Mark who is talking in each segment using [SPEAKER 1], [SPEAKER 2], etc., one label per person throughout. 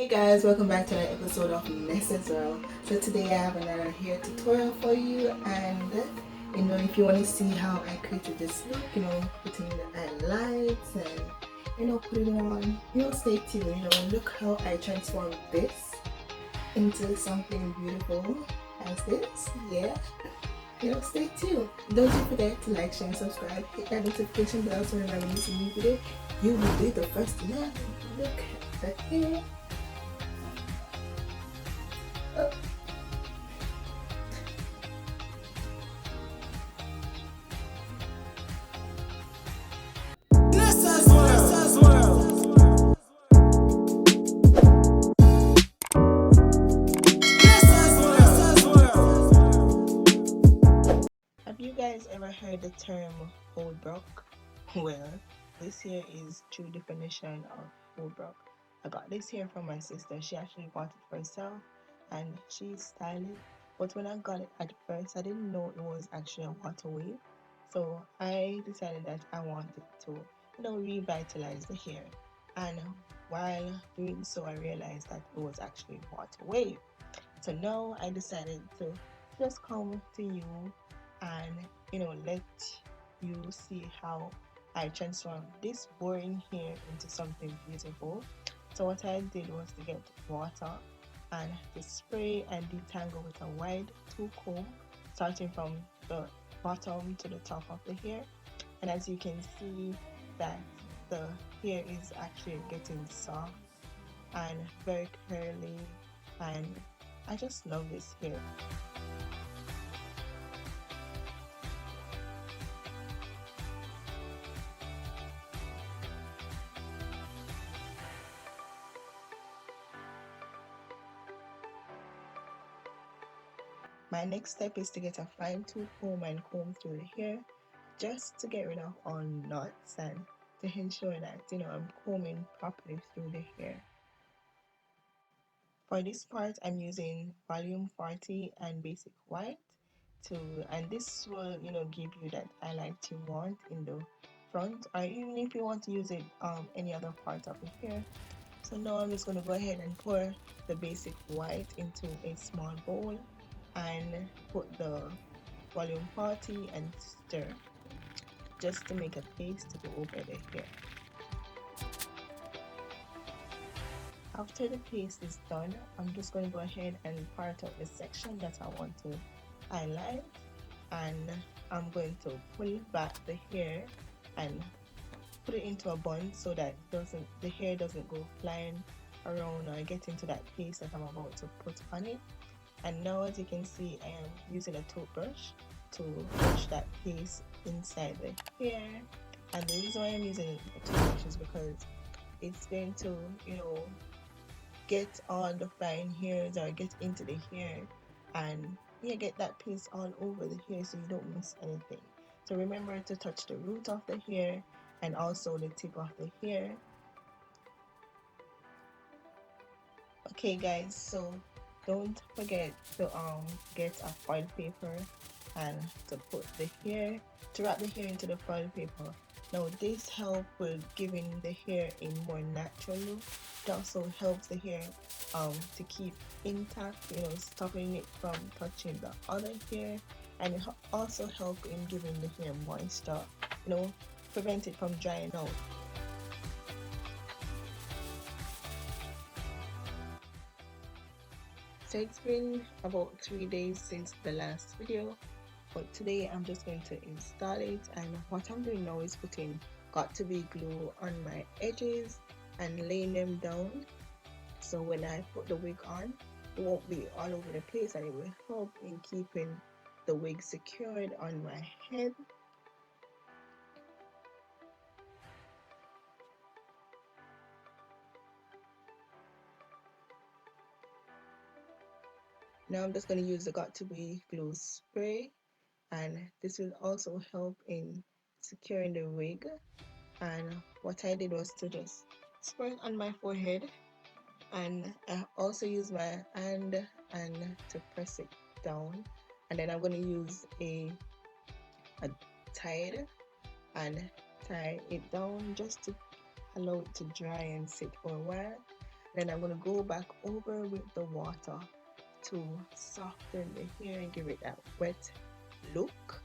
[SPEAKER 1] Hey guys, welcome back to another episode of Ness as well. So today I have another hair tutorial for you, and if you want to see how I created this look, putting the highlights and putting it on, stay tuned. Look how I transformed this into something beautiful as this. Yeah. Stay tuned. Don't forget to like, share, and subscribe. Hit that notification bell so whenever I release a new video, you will be the first to know. Look at the hair. Oh. Have you guys ever heard the term old bruk? Well, this here is true definition of old bruk. I got this here from my sister. She actually bought it for herself and she styled it. But when I got it at first, I didn't know it was actually a water wave. So I decided that I wanted to, revitalize the hair. And while doing so, I realized that it was actually water wave. So now I decided to just come to you and let you see how I transformed this boring hair into something beautiful. So what I did was to get water and to spray and detangle with a wide two comb, starting from the bottom to the top of the hair. And as you can see that the hair is actually getting soft and very curly, and I just love this hair. My next step is to get a fine tooth comb and comb through the hair just to get rid of all knots and to ensure that I'm combing properly through the hair. For this part, I'm using volume 40 and basic white and this will give you that highlight you want in the front, or even if you want to use it any other part of the hair. So now I'm just going to go ahead and pour the basic white into a small bowl and put the volume 40 and stir just to make a paste to go over the hair. After the paste is done, I'm just going to go ahead and part out the section that I want to highlight, and I'm going to pull back the hair and put it into a bun so that the hair doesn't go flying around or get into that paste that I'm about to put on it. And now, as you can see, I am using a toothbrush to brush that paste inside the hair. And the reason why I'm using a toothbrush is because it's going to get all the fine hairs or get into the hair and get that paste all over the hair so you don't miss anything. So remember to touch the root of the hair and also the tip of the hair. Okay guys, so don't forget to get a foil paper and to wrap the hair into the foil paper. Now this helps with giving the hair a more natural look. It also helps the hair to keep intact, stopping it from touching the other hair, and it also helps in giving the hair moisture, prevent it from drying out. So it's been about 3 days since the last video, but today I'm just going to install it, and what I'm doing now is putting got2b glue on my edges and laying them down, so when I put the wig on it won't be all over the place, and it will help in keeping the wig secured on my head. Now I'm just going to use the got2b glue spray, and this will also help in securing the wig. And what I did was to just spray it on my forehead, and I also use my hand and to press it down, and then I'm going to use a tide and tie it down just to allow it to dry and sit for a while. Then I'm going to go back over with the water to soften the hair and give it that wet look.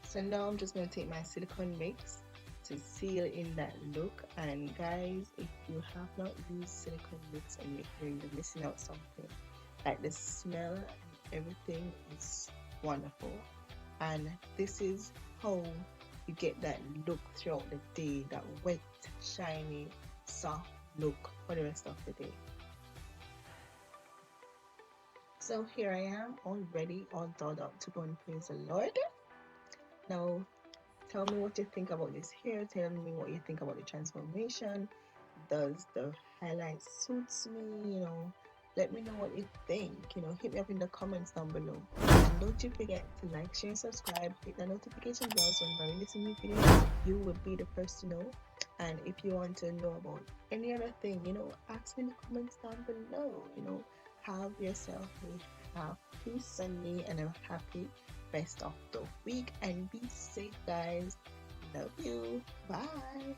[SPEAKER 1] So now I'm just going to take my silicone mix to seal in that look. And guys, if you have not used silicone mix on your hair, you're missing out something. Like the smell and everything is wonderful. And this is how you get that look throughout the day, that wet, shiny, soft look for the rest of the day. So here I am, all ready, all dolled up to go and praise the Lord. Now tell me what you think about this hair. Tell me what you think about the transformation. Does the highlight suits me? You know, let me know what you think. You know, hit me up in the comments down below. And don't you forget to like, share, subscribe, hit the notification bell so whenever I release a new video, you would be the first to know. And if you want to know about any other thing, you know, ask me in the comments down below. You know, have yourself a happy Sunday and a happy rest of the week, and be safe, guys. Love you. Bye.